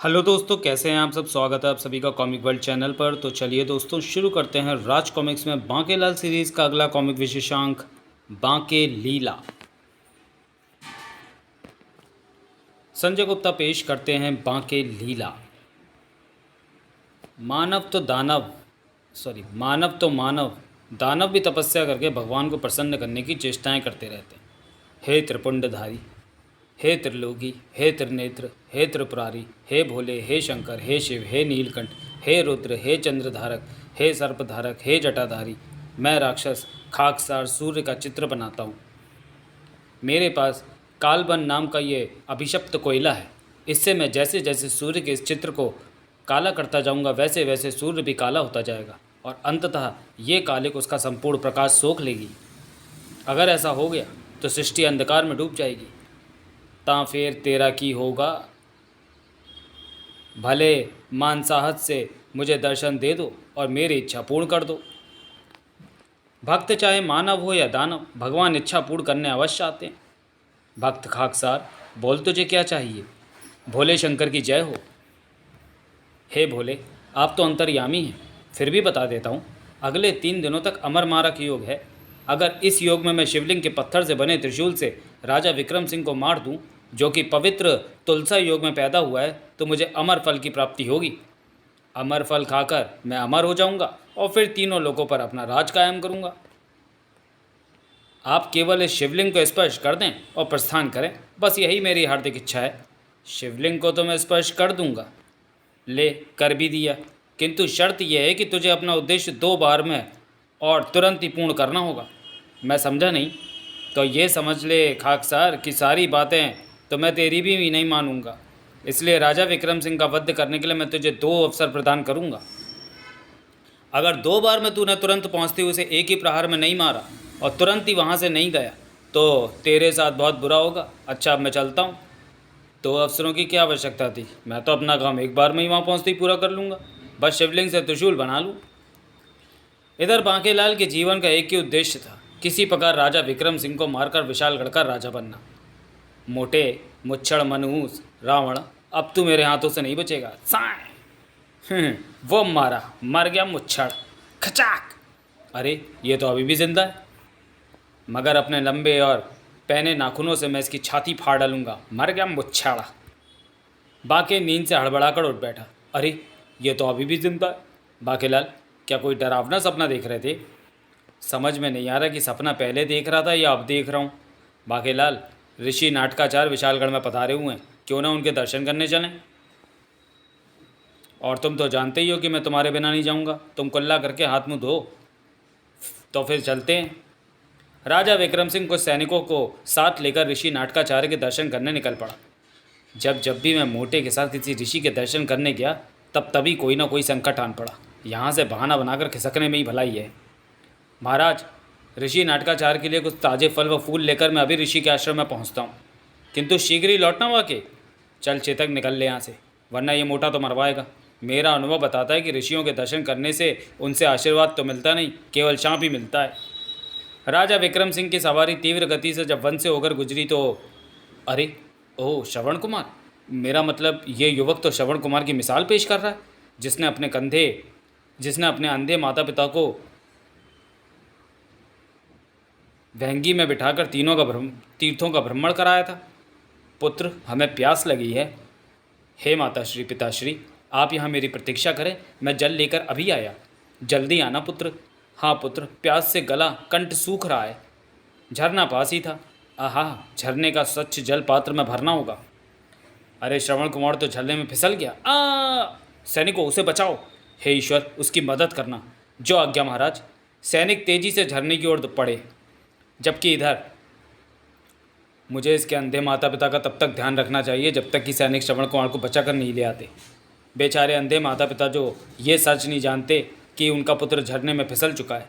Hello दोस्तों, कैसे हैं आप सब। स्वागत है आप सभी का कॉमिक वर्ल्ड चैनल पर। तो चलिए दोस्तों, शुरू करते हैं राज कॉमिक्स में बांकेलाल सीरीज़ का अगला कॉमिक विशेषांक, बांके लीला। संजय गुप्ता पेश करते हैं बांके लीला। मानव तो मानव, दानव भी तपस्या करके भगवान को प्रसन्न करने की चेष्टाएं करते रहते हैं। हे त्रिपुंडधारी, हे त्रिलोकी, हे त्रिनेत्र, हे त्रिपुरारी, हे भोले, हे शंकर, हे शिव, हे नीलकंठ, हे रुद्र, हे चंद्रधारक, हे सर्पधारक, हे जटाधारी, मैं राक्षस खाकसार सूर्य का चित्र बनाता हूँ। मेरे पास कालबन नाम का ये अभिशप्त कोयला है। इससे मैं जैसे जैसे सूर्य के इस चित्र को काला करता जाऊंगा, वैसे वैसे सूर्य भी काला होता जाएगा और अंततः ये कालिक उसका संपूर्ण प्रकाश सोख लेगी। अगर ऐसा हो गया तो सृष्टि अंधकार में डूब जाएगी। ता फिर तेरा की होगा। भले मानसाहत से मुझे दर्शन दे दो और मेरी इच्छा पूर्ण कर दो। भक्त चाहे मानव हो या दानव, भगवान इच्छा पूर्ण करने अवश्य आते हैं। भक्त खाकसार, बोल तुझे क्या चाहिए। भोले शंकर की जय हो। हे भोले, आप तो अंतर्यामी हैं, फिर भी बता देता हूँ। अगले 3 दिनों तक अमर मारक योग है। अगर इस योग में मैं शिवलिंग के पत्थर से बने त्रिशूल से राजा विक्रम सिंह को मार दूं, जो कि पवित्र तुलसा योग में पैदा हुआ है, तो मुझे अमर फल की प्राप्ति होगी। अमर फल खाकर मैं अमर हो जाऊंगा और फिर तीनों लोगों पर अपना राज कायम करूंगा। आप केवल इस शिवलिंग को स्पर्श कर दें और प्रस्थान करें, बस यही मेरी हार्दिक इच्छा है। शिवलिंग को तो मैं स्पर्श कर दूंगा। ले, कर भी दिया, किंतु शर्त यह है कि तुझे अपना उद्देश्य 2 बार में और तुरंत ही पूर्ण करना होगा। मैं समझा नहीं? तो ये समझ ले खाकसार कि सारी बातें तो मैं तेरी भी नहीं मानूंगा। इसलिए राजा विक्रम सिंह का वध करने के लिए मैं तुझे 2 अवसर प्रदान करूंगा। अगर 2 बार में तूने तुरंत पहुंचते हुए उसे एक ही प्रहार में नहीं मारा और तुरंत ही वहां से नहीं गया तो तेरे साथ बहुत बुरा होगा। अच्छा, अब मैं चलता हूँ। 2 अवसरों की क्या आवश्यकता थी? मैं तो अपना काम एक बार में ही वहाँ पहुँचते ही पूरा कर लूँगा। बस शिवलिंग से त्रिशूल बना लूँ। इधर बांकेलाल के जीवन का एक ही उद्देश्य था, किसी प्रकार राजा विक्रम सिंह को मारकर विशालगढ़ का राजा बनना। मोटे मुच्छड़ मनहूस रावण, अब तू मेरे हाथों से नहीं बचेगा। साए वो मारा, मर गया मुच्छड़। खचाक। अरे, ये तो अभी भी जिंदा है, मगर अपने लंबे और पैने नाखूनों से मैं इसकी छाती फाड़ डालूंगा। मर गया मुच्छड़। बाके नींद से हड़बड़ाकर उठ बैठा। अरे, ये तो अभी भी जिंदा है। बाकेलाल, क्या कोई डरावना सपना देख रहे थे? समझ में नहीं आ रहा कि सपना पहले देख रहा था या अब देख रहा हूँ। बाकेलाल, ऋषि नाटकाचार्य विशालगढ़ में पधारे हुए हैं, क्यों ना उनके दर्शन करने चलें? और तुम तो जानते ही हो कि मैं तुम्हारे बिना नहीं जाऊँगा। तुम कुल्ला करके हाथ मुँह धो, तो फिर चलते हैं। राजा विक्रम सिंह कुछ सैनिकों को साथ लेकर ऋषि नाटकाचार्य के दर्शन करने निकल पड़ा। जब भी मैं मोटे के साथ किसी ऋषि के दर्शन करने गया, तब तभी कोई ना कोई संकट आन पड़ा। यहाँ से बहाना बनाकर खिसकने में ही भलाई है। महाराज, ऋषि नाटकाचार्य के लिए कुछ ताज़े फल व फूल लेकर मैं अभी ऋषि के आश्रम में पहुँचता हूँ, किंतु शीघ्र ही लौटना वाके। चल चेतक, निकल ले यहाँ से, वरना ये मोटा तो मरवाएगा। मेरा अनुभव बताता है कि ऋषियों के दर्शन करने से उनसे आशीर्वाद तो मिलता नहीं, केवल शाप ही मिलता है। राजा विक्रम सिंह की सवारी तीव्र गति से जब वन से होकर गुजरी तो अरे, ओह श्रवण कुमार, मेरा मतलब ये युवक तो श्रवण कुमार की मिसाल पेश कर रहा है, जिसने अपने अंधे माता पिता को वहंगी में बिठाकर तीर्थों का भ्रमण कराया था। पुत्र, हमें प्यास लगी है। हे माताश्री, पिताश्री, आप यहाँ मेरी प्रतीक्षा करें, मैं जल लेकर अभी आया। जल्दी आना पुत्र। हाँ पुत्र, प्यास से गला कंठ सूख रहा है। झरना पास ही था। आहा, झरने का स्वच्छ जल पात्र में भरना होगा। अरे श्रवण कुमार तो झरने में फिसल गया। सैनिकों, उसे बचाओ। हे ईश्वर, उसकी मदद करना। जो आज्ञा महाराज। सैनिक तेजी से झरने की ओर पड़े, जबकि इधर मुझे इसके अंधे माता पिता का तब तक ध्यान रखना चाहिए जब तक कि सैनिक श्रवण कुमार को बचा कर नहीं ले आते। बेचारे अंधे माता पिता जो ये सच नहीं जानते कि उनका पुत्र झरने में फिसल चुका है।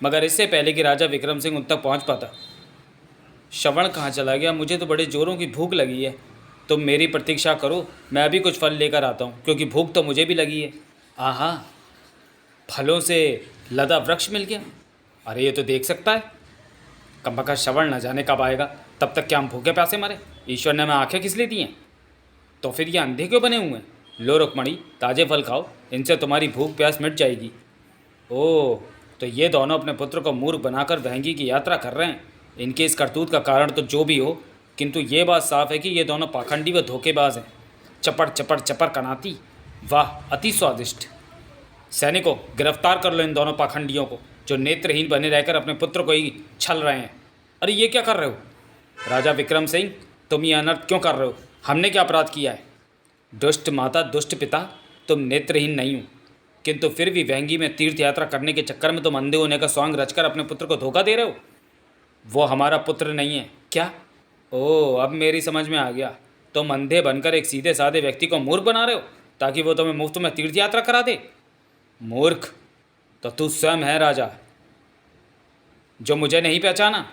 मगर इससे पहले कि राजा विक्रम सिंह उन तक पहुँच पाता, श्रवण कहाँ चला गया? मुझे तो बड़े जोरों की भूख लगी है। तुम मेरी प्रतीक्षा करो, मैं अभी कुछ फल लेकर आता हूँ, क्योंकि भूख तो मुझे भी लगी है। आहा, फलों से लदा वृक्ष मिल गया। अरे, ये तो देख सकता है। कम श्रवण न जाने कब आएगा, तब तक क्या हम भूखे प्यासे मरे? ईश्वर ने हमें आंखें किस लिए दी हैं? तो फिर ये अंधे क्यों बने हुए हैं? लो रुक्मणी, ताजे फल खाओ, इनसे तुम्हारी भूख प्यास मिट जाएगी। ओह, तो ये दोनों अपने पुत्र को मूर्ख बनाकर वहंगी की यात्रा कर रहे हैं। इनके इस करतूत का कारण तो जो भी हो, किंतु ये बात साफ है कि ये दोनों पाखंडी व धोखेबाज हैं। चपड़ चपड़ चपर कनाती, वाह अति स्वादिष्ट। सैनिकों, गिरफ्तार कर लो इन दोनों पाखंडियों को, जो नेत्रहीन बने रहकर अपने पुत्र को ही छल रहे हैं। अरे ये क्या कर रहे हो? राजा विक्रम सिंह, तुम ये अनर्थ क्यों कर रहे हो? हमने क्या अपराध किया है? दुष्ट माता, दुष्ट पिता, तुम नेत्रहीन नहीं हो, किंतु फिर भी वहंगी में तीर्थ यात्रा करने के चक्कर में तुम अंधे होने का सॉन्ग रचकर अपने पुत्र को धोखा दे रहे हो। वो हमारा पुत्र नहीं है। क्या? ओह, अब मेरी समझ में आ गया। तुम अंधे बनकर एक सीधे साधे व्यक्ति को मूर्ख बना रहे हो ताकि वो तुम्हें मुफ्त में तीर्थ यात्रा करा दे। मूर्ख तो तू स्वयं है राजा, जो मुझे नहीं पहचाना।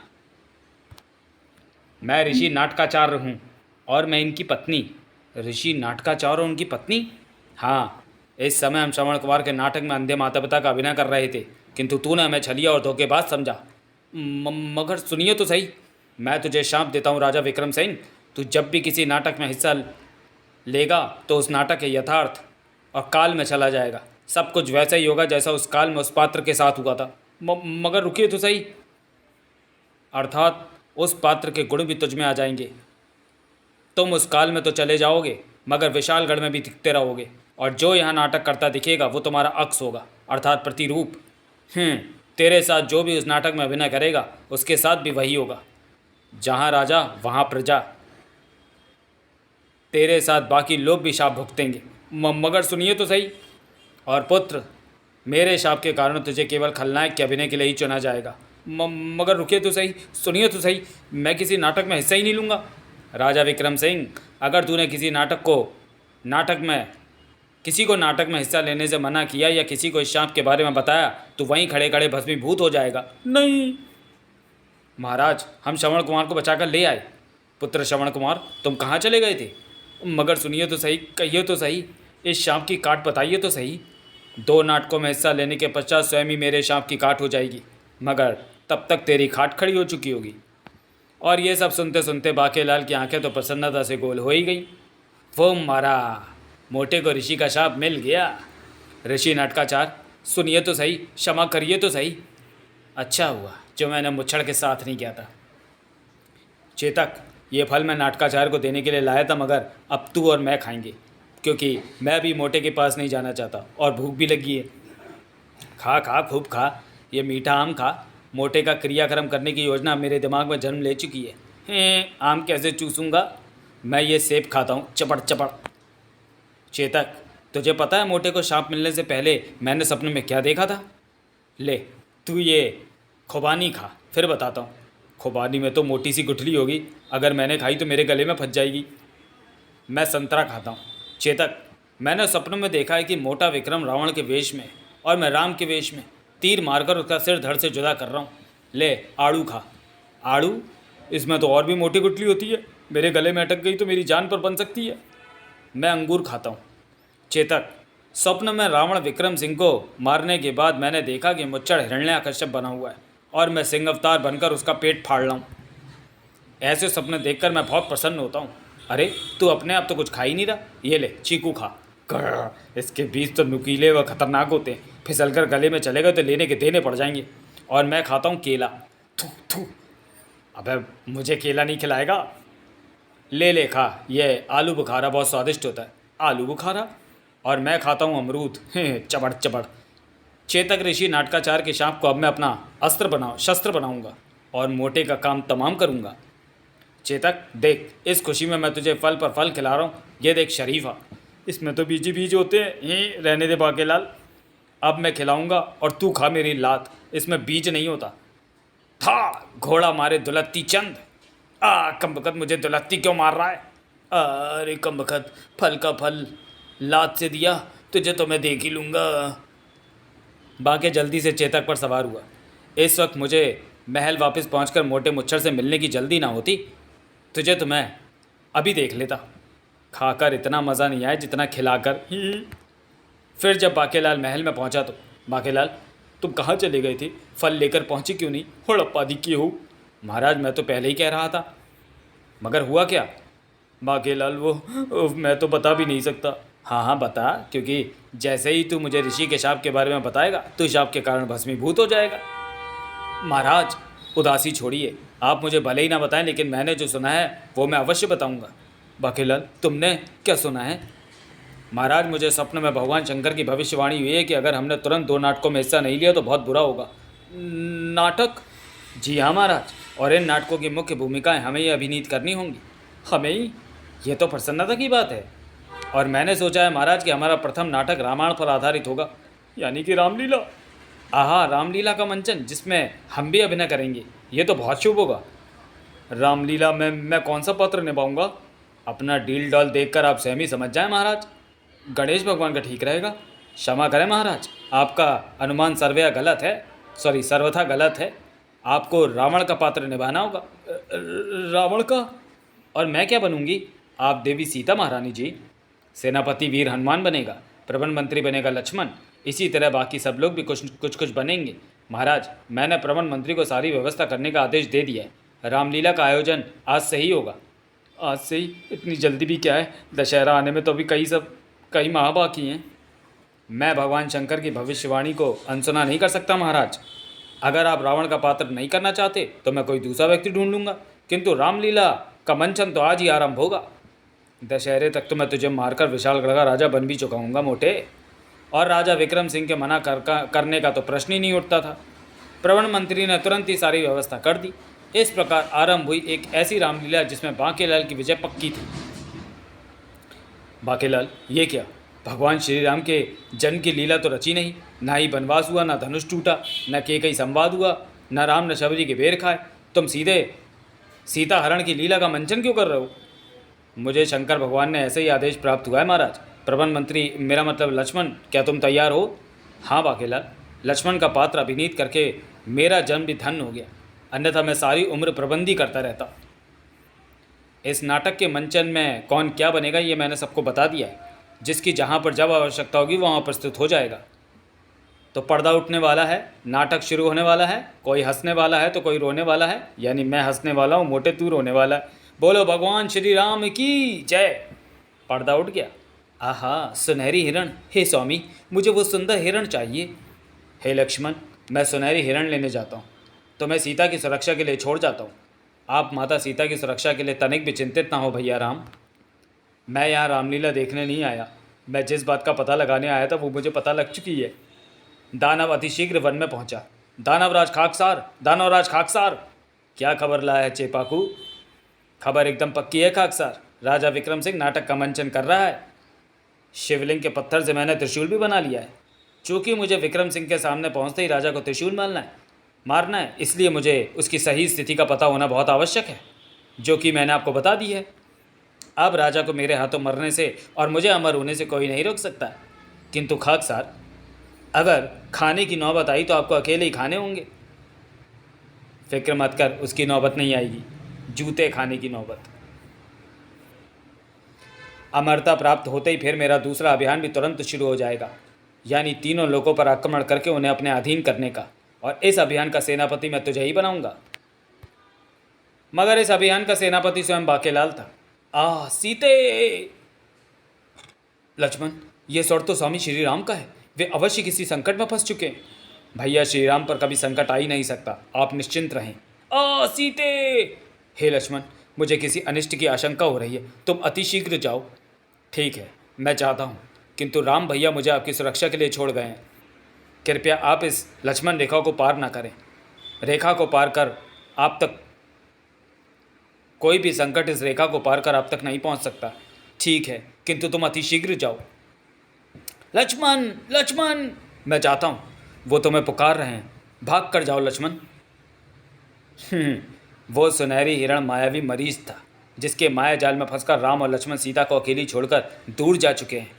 मैं ऋषि नाटकाचार्य हूँ और मैं इनकी पत्नी। ऋषि नाटकाचार्य और उनकी पत्नी? हाँ, इस समय हम श्रवण कुमार के नाटक में अंधे माता पिता का अभिनय कर रहे थे, किंतु तूने हमें छलिया और धोखेबाज समझा। मगर सुनिए तो सही, मैं तुझे शाप देता हूँ राजा विक्रम सिंह, तू जब भी किसी नाटक में हिस्सा लेगा तो उस नाटक के यथार्थ और काल में चला जाएगा। सब कुछ वैसा ही होगा जैसा उस काल में उस पात्र के साथ हुआ था। मगर रुकिए तो सही, अर्थात उस पात्र के गुण भी तुझ में आ जाएंगे। तुम उस काल में तो चले जाओगे, मगर विशालगढ़ में भी दिखते रहोगे, और जो यहाँ नाटक करता दिखेगा वो तुम्हारा अक्स होगा, अर्थात प्रतिरूप। तेरे साथ जो भी उस नाटक में अभिनय करेगा उसके साथ भी वही होगा। जहाँ राजा वहाँ प्रजा। तेरे साथ बाकी लोग भी शाप भुगतेंगे। मगर सुनिए तो सही, और पुत्र, मेरे शाप के कारण तुझे केवल खलनायक के अभिनय के लिए ही चुना जाएगा। मगर रुकिए तो सही, सुनिए तो सही, मैं किसी नाटक में हिस्सा ही नहीं लूँगा। राजा विक्रम सिंह, अगर तूने किसी किसी को नाटक में हिस्सा लेने से मना किया या किसी को इस शाप के बारे में बताया तो वहीं खड़े खड़े भस्मीभूत हो जाएगा। नहीं महाराज, हम श्रवण कुमार को बचाकर ले आए। पुत्र श्रवण कुमार, तुम कहाँ चले गए थे? मगर सुनिए तो सही, कहिए तो सही, इस शाप की काट बताइए तो सही। 2 नाटकों में हिस्सा लेने के पश्चात स्वयं ही मेरे शाप की काट हो जाएगी, मगर तब तक तेरी खाट खड़ी हो चुकी होगी। और ये सब सुनते सुनते बाकेलाल की आंखें तो प्रसन्नता से गोल हो ही गई। वो मारा, मोटे को ऋषि का शाप मिल गया। ऋषि नाटकाचार, सुनिए तो सही, क्षमा करिए तो सही। अच्छा हुआ जो मैंने मुच्छड़ के साथ नहीं किया था। चेतक, ये फल मैं नाटकाचार्य को देने के लिए लाया था, मगर अब तू और मैं खाएंगे, क्योंकि मैं भी मोटे के पास नहीं जाना चाहता और भूख भी लगी है। खा खा, खूब खा, ये मीठा आम खा। मोटे का क्रियाक्रम करने की योजना मेरे दिमाग में जन्म ले चुकी है। आम कैसे चूसूंगा? मैं ये सेब खाता हूँ, चपड़ चपड़। चेतक, तुझे पता है मोटे को शाप मिलने से पहले मैंने सपने में क्या देखा था? ले, तू ये खुबानी खा, फिर बताता हूँ। खुबानी में तो मोटी सी गुठली होगी, अगर मैंने खाई तो मेरे गले में फंस जाएगी। मैं संतरा खाता हूँ। चेतक, मैंने सपनों में देखा है कि मोटा विक्रम रावण के वेश में और मैं राम के वेश में तीर मारकर उसका सिर धड़ से जुदा कर रहा हूँ। ले, आड़ू खा। आड़ू? इसमें तो और भी मोटी गुठली होती है, मेरे गले में अटक गई तो मेरी जान पर बन सकती है। मैं अंगूर खाता हूँ। चेतक, स्वप्न में रावण विक्रम सिंह को मारने के बाद मैंने देखा कि मुच्छड़ हिरण्याकश्यप बना हुआ है और मैं सिंह अवतार बनकर उसका पेट फाड़ रहा हूँ। ऐसे सपने देखकर मैं बहुत प्रसन्न होता हूँ। अरे, तू अपने आप तो कुछ खा ही नहीं रहा। ये ले, चीकू खा। इसके बीज तो नुकीले व खतरनाक होते हैं, फिसल कर गले में चले गए तो लेने के देने पड़ जाएंगे। और मैं खाता हूँ केला। थू थू, अबे मुझे केला नहीं खिलाएगा? ले ले खा, ये आलू बुखारा बहुत स्वादिष्ट होता है। आलू बुखारा? और मैं खाता हूँ अमरूद। चबड़ चबड़। चेतक ऋषि नाटकाचार के शाप को अब मैं अपना शस्त्र बनाऊंगा और मोटे का काम तमाम करूंगा। चेतक देख, इस खुशी में मैं तुझे फल पर फल खिला रहा हूँ। ये देख शरीफा, इसमें तो बीज ही बीज होते हैं। रहने दे बाकेलाल, अब मैं खिलाऊंगा और तू खा मेरी लात, इसमें बीज नहीं होता। था घोड़ा मारे दुलत्ती चंद। कमबख्त, मुझे दुलत्ती क्यों मार रहा है? अरे कमबख्त, फल का फल लात से दिया तुझे तो मैं देख ही लूँगा। बाके जल्दी से चेतक पर सवार हुआ। इस वक्त मुझे महल वापस पहुंचकर मोटे मुच्छर से मिलने की जल्दी ना होती, तुझे तो मैं अभी देख लेता। खाकर इतना मज़ा नहीं आया जितना खिलाकर। फिर जब बाकेलाल महल में पहुंचा तो, बाकेलाल तुम कहाँ चले गए थे? फल लेकर पहुँचे क्यों नहीं? हड़प्पा दी की हो। महाराज, मैं तो पहले ही कह रहा था। मगर हुआ क्या? बाकीलाल मैं तो बता भी नहीं सकता। हाँ हाँ बता, क्योंकि जैसे ही तू मुझे ऋषि के शाप के बारे में बताएगा तो शाप के कारण भस्मीभूत हो जाएगा। महाराज उदासी छोड़िए, आप मुझे भले ही ना बताएं, लेकिन मैंने जो सुना है वो मैं अवश्य बताऊंगा। बाकीलाल तुमने क्या सुना है? महाराज मुझे स्वप्न में भगवान शंकर की भविष्यवाणी हुई है कि अगर हमने तुरंत 2 नाटकों में हिस्सा नहीं लिया तो बहुत बुरा होगा। नाटक? जी हाँ महाराज, और इन नाटकों की मुख्य भूमिकाएं हमें ही अभिनीत करनी होंगी। हमें ही? ये तो प्रसन्नता की बात है। और मैंने सोचा है महाराज कि हमारा प्रथम नाटक रामायण पर आधारित होगा, यानी कि रामलीला। आहा, रामलीला का मंचन जिसमें हम भी अभिनय करेंगे, ये तो बहुत शुभ होगा। रामलीला में मैं कौन सा पात्र निभाऊंगा? अपना डील डॉल देखकर आप सहमी समझ जाएं महाराज। गणेश भगवान का ठीक रहेगा। क्षमा करें महाराज, आपका अनुमान सर्वथा गलत है। आपको रावण का पात्र निभाना होगा। रावण का? और मैं क्या बनूंगी? आप देवी सीता महारानी जी। सेनापति वीर हनुमान बनेगा, प्रबंध मंत्री बनेगा लक्ष्मण, इसी तरह बाकी सब लोग भी कुछ बनेंगे। महाराज मैंने प्रबंध मंत्री को सारी व्यवस्था करने का आदेश दे दिया है। रामलीला का आयोजन आज से ही होगा। आज से ही? इतनी जल्दी भी क्या है, दशहरा आने में तो अभी कई माह बाकी हैं। मैं भगवान शंकर की भविष्यवाणी को अनसुना नहीं कर सकता महाराज। अगर आप रावण का पात्र नहीं करना चाहते तो मैं कोई दूसरा व्यक्ति ढूंढ लूँगा, किंतु रामलीला का मंचन तो आज ही आरंभ होगा। दशहरे तक तो मैं तुझे मारकर विशालगढ़ का राजा बन भी चुका हूँगा मोटे। और राजा विक्रम सिंह के मना करने का तो प्रश्न ही नहीं उठता था। प्रबंध मंत्री ने तुरंत ही सारी व्यवस्था कर दी। इस प्रकार आरंभ हुई एक ऐसी रामलीला जिसमें बांकेलाल की विजय पक्की थी। बांकेलाल ये क्या, भगवान श्री राम के जन्म की लीला तो रची नहीं, ना ही वनवास हुआ, ना धनुष टूटा, न केकई संवाद हुआ, न राम न शबरी के बेर खाए, तुम सीधे सीता हरण की लीला का मंचन क्यों कर रहे हो? मुझे शंकर भगवान ने ऐसे ही आदेश प्राप्त हुआ है महाराज। प्रबंध मंत्री मेरा मतलब लक्ष्मण, क्या तुम तैयार हो? हाँ बांकेलाल, लक्ष्मण का पात्र अभिनीत करके मेरा जन्म भी धन्य हो गया, अन्यथा मैं सारी उम्र प्रबंधी करता रहता। इस नाटक के मंचन में कौन क्या बनेगा ये मैंने सबको बता दिया है। जिसकी जहाँ पर जब आवश्यकता होगी वहाँ प्रस्तुत हो जाएगा। तो पर्दा उठने वाला है, नाटक शुरू होने वाला है, कोई हंसने वाला है तो कोई रोने वाला है, यानी मैं हंसने वाला हूँ, मोटे तू रोने वाला है। बोलो भगवान श्री राम की जय। पर्दा उठ गया। आहा, सुनहरी हिरण। हे स्वामी, मुझे वो सुंदर हिरण चाहिए। हे लक्ष्मण, मैं सुनहरी हिरण लेने जाता हूँ, तो मैं सीता की सुरक्षा के लिए छोड़ जाता हूँ। आप माता सीता की सुरक्षा के लिए तनिक भी चिंतित ना हो भैया राम। मैं यहाँ रामलीला देखने नहीं आया, मैं जिस बात का पता लगाने आया था वो मुझे पता लग चुकी है। दानव अतिशीघ्र वन में पहुँचा। दानवराज खाकसार, क्या खबर लाया है चेपाकू? खबर एकदम पक्की है खाकसार, राजा विक्रम सिंह नाटक का मंचन कर रहा है। शिवलिंग के पत्थर से मैंने त्रिशूल भी बना लिया है। चूँकि मुझे विक्रम सिंह के सामने पहुँचते ही राजा को त्रिशूल मारना है, इसलिए मुझे उसकी सही स्थिति का पता होना बहुत आवश्यक है, जो कि मैंने आपको बता दी है। अब राजा को मेरे हाथों मरने से और मुझे अमर होने से कोई नहीं रोक सकता। किंतु खाकसार, अगर खाने की नौबत आई तो आपको अकेले ही खाने होंगे। फिक्र मत कर, उसकी नौबत नहीं आएगी, जूते खाने की नौबत। अमरता प्राप्त होते ही फिर मेरा दूसरा अभियान भी तुरंत शुरू हो जाएगा, यानी तीनों लोगों पर आक्रमण करके उन्हें अपने अधीन करने का। और इस अभियान का सेनापति मैं तुझे ही बनाऊंगा। मगर इस अभियान का सेनापति स्वयं बांकेलाल था। सीते! लक्ष्मण, ये स्वर तो स्वामी श्री राम का है, वे अवश्य किसी संकट में फंस चुके हैं। भैया श्री राम पर कभी संकट आ ही नहीं सकता, आप निश्चिंत रहें। सीते! हे लक्ष्मण, मुझे किसी अनिष्ट की आशंका हो रही है, तुम अतिशीघ्र जाओ। ठीक है, मैं चाहता हूँ, किंतु राम भैया मुझे आपकी सुरक्षा के लिए छोड़ गए हैं। कृपया आप इस लक्ष्मण रेखा को पार ना करें। रेखा को पार कर आप तक कोई भी संकट इस रेखा को पार कर आप तक नहीं पहुंच सकता। ठीक है, किंतु तुम अतिशीघ्र जाओ। लक्ष्मण, लक्ष्मण! मैं चाहता हूँ, वो तुम्हें पुकार रहे हैं, भाग कर जाओ लक्ष्मण। वो सुनहरी हिरण मायावी मरीज था, जिसके माया जाल में फंसकर राम और लक्ष्मण सीता को अकेली छोड़कर दूर जा चुके हैं।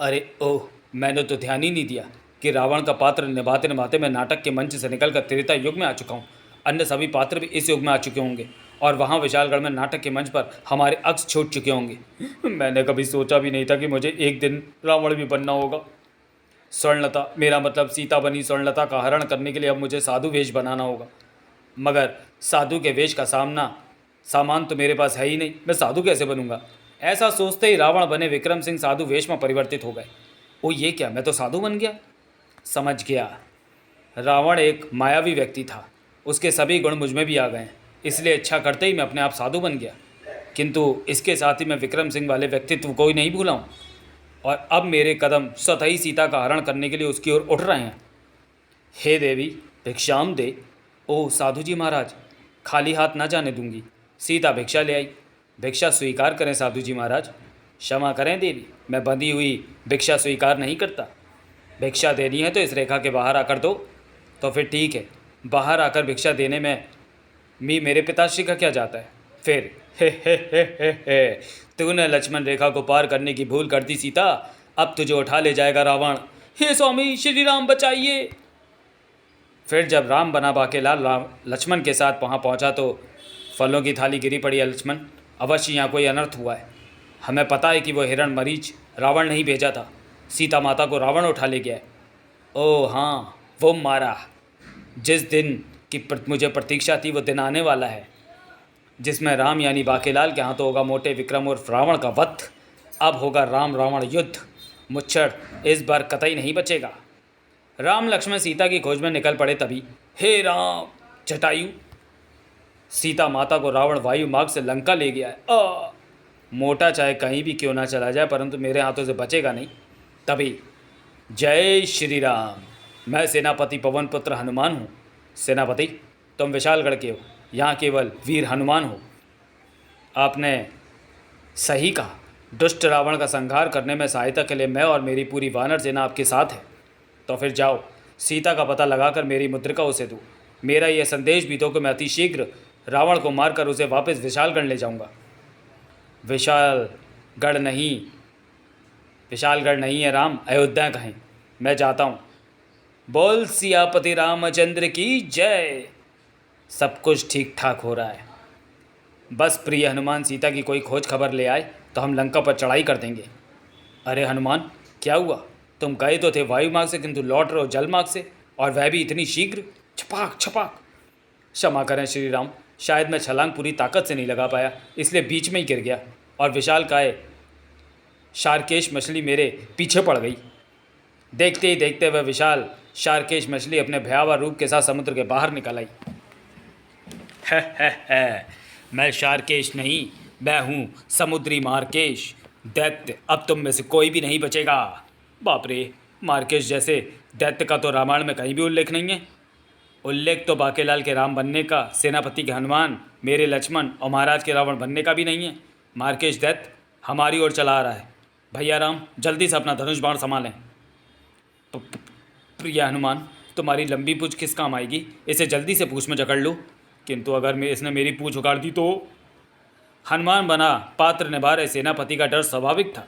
अरे ओह, मैंने तो ध्यान ही नहीं दिया कि रावण का पात्र निभाते निभाते मैं नाटक के मंच से निकलकर त्रेता युग में आ चुका हूँ। अन्य सभी पात्र भी इस युग में आ चुके होंगे और वहाँ विशालगढ़ में नाटक के मंच पर हमारे अक्स छूट चुके होंगे। मैंने कभी सोचा भी नहीं था कि मुझे एक दिन रावण भी बनना होगा। स्वर्णलता, मेरा मतलब सीता बनी स्वर्णलता का हरण करने के लिए अब मुझे साधु वेश बनाना होगा। मगर साधु के वेश का सामान तो मेरे पास है ही नहीं, मैं साधु कैसे बनूंगा। ऐसा सोचते ही रावण बने विक्रम सिंह साधु वेश में परिवर्तित हो गए। ओ ये क्या, मैं तो साधु बन गया। समझ गया, रावण एक मायावी व्यक्ति था, उसके सभी गुण मुझ में भी आ गए, इसलिए इच्छा करते ही मैं अपने आप साधु बन गया। किंतु इसके साथ ही मैं विक्रम सिंह वाले व्यक्तित्व को ही नहीं भूला हूँ, और अब मेरे कदम स्वतः ही सीता का हरण करने के लिए उसकी ओर उठ रहे हैं। हे देवी भिक्षाम दे। ओह साधु जी महाराज, खाली हाथ ना जाने दूंगी। सीता भिक्षा ले आई। भिक्षा स्वीकार करें साधु जी महाराज। क्षमा करें देवी, मैं बंधी हुई भिक्षा स्वीकार नहीं करता। भिक्षा देनी है तो इस रेखा के बाहर आकर दो। तो फिर ठीक है, बाहर आकर भिक्षा देने में मेरे पिताश्री का क्या जाता है। फिर हे तूने लक्ष्मण रेखा को पार करने की भूल कर दी सीता, अब तुझे उठा ले जाएगा रावण। हे स्वामी श्री राम बचाइए। फिर जब राम बना बाकेलाल लक्ष्मण के साथ वहाँ पहुँचा तो फलों की थाली गिरी पड़ी है। लक्ष्मण, अवश्य यहाँ कोई अनर्थ हुआ है। हमें पता है कि वो हिरण मरीच रावण नहीं भेजा था, सीता माता को रावण उठा ले गया है। ओह हाँ, वो मारा। जिस दिन की मुझे प्रतीक्षा थी वो दिन आने वाला है, जिसमें राम यानी बाकेलाल के हाथों होगा मोटे विक्रम और रावण का वध। अब होगा राम रावण युद्ध। मुच्छर इस बार कतई नहीं बचेगा। राम लक्ष्मण सीता की खोज में निकल पड़े। तभी हे राम, जटायु, सीता माता को रावण वायु मार्ग से लंका ले गया है। मोटा चाहे कहीं भी क्यों ना चला जाए, परंतु मेरे हाथों से बचेगा नहीं। तभी जय श्री राम, मैं सेनापति पवन पुत्र हनुमान हूँ। सेनापति, तुम विशालगढ़ के हो, यहाँ केवल वीर हनुमान हो। आपने सही कहा, दुष्ट रावण का संहार करने में सहायता के लिए मैं और मेरी पूरी वानर सेना आपके साथ है। तो फिर जाओ, सीता का पता लगाकर मेरी मुद्रिका उसे दो। मेरा यह संदेश भी दो कि मैं अति शीघ्र रावण को मारकर उसे वापस विशालगढ़ ले जाऊंगा। विशालगढ़ नहीं है राम, अयोध्या कहें। मैं जाता हूँ। बोल सियापति रामचंद्र की जय। सब कुछ ठीक ठाक हो रहा है, बस प्रिय हनुमान सीता की कोई खोज खबर ले आए तो हम लंका पर चढ़ाई कर देंगे। अरे हनुमान, क्या हुआ? तुम गए तो थे वायु मार्ग से, किंतु लौट रहे हो जल मार्ग से, और वह भी इतनी शीघ्र। छपाक छपाक। क्षमा करें श्री राम, शायद मैं छलांग पूरी ताकत से नहीं लगा पाया, इसलिए बीच में ही गिर गया और विशालकाय शारकेश मछली मेरे पीछे पड़ गई। देखते ही देखते वह विशाल शारकेश मछली अपने भयावह रूप के साथ समुद्र के बाहर निकल आई। मैं शारकेश नहीं, मैं हूँ समुद्री मार्केश दैत्य। अब तुम में से कोई भी नहीं बचेगा। बाप रे, मार्केश जैसे दैत्य का तो रामायण में कहीं भी उल्लेख नहीं है। उल्लेख तो बाकेलाल के राम बनने का, सेनापति के हनुमान, मेरे लक्ष्मण और महाराज के रावण बनने का भी नहीं है। मार्केश दैत्य हमारी ओर चला आ रहा है। भैया राम, जल्दी से अपना धनुष बाण संभालें। प्रिय हनुमान, तुम्हारी लंबी पूँछ किस काम आएगी? इसे जल्दी से पूँछ में जकड़ लो। किंतु अगर इसने मेरी पूँछ उखाड़ दी तो? हनुमान बना पात्र निभा रहे सेनापति का डर स्वाभाविक था,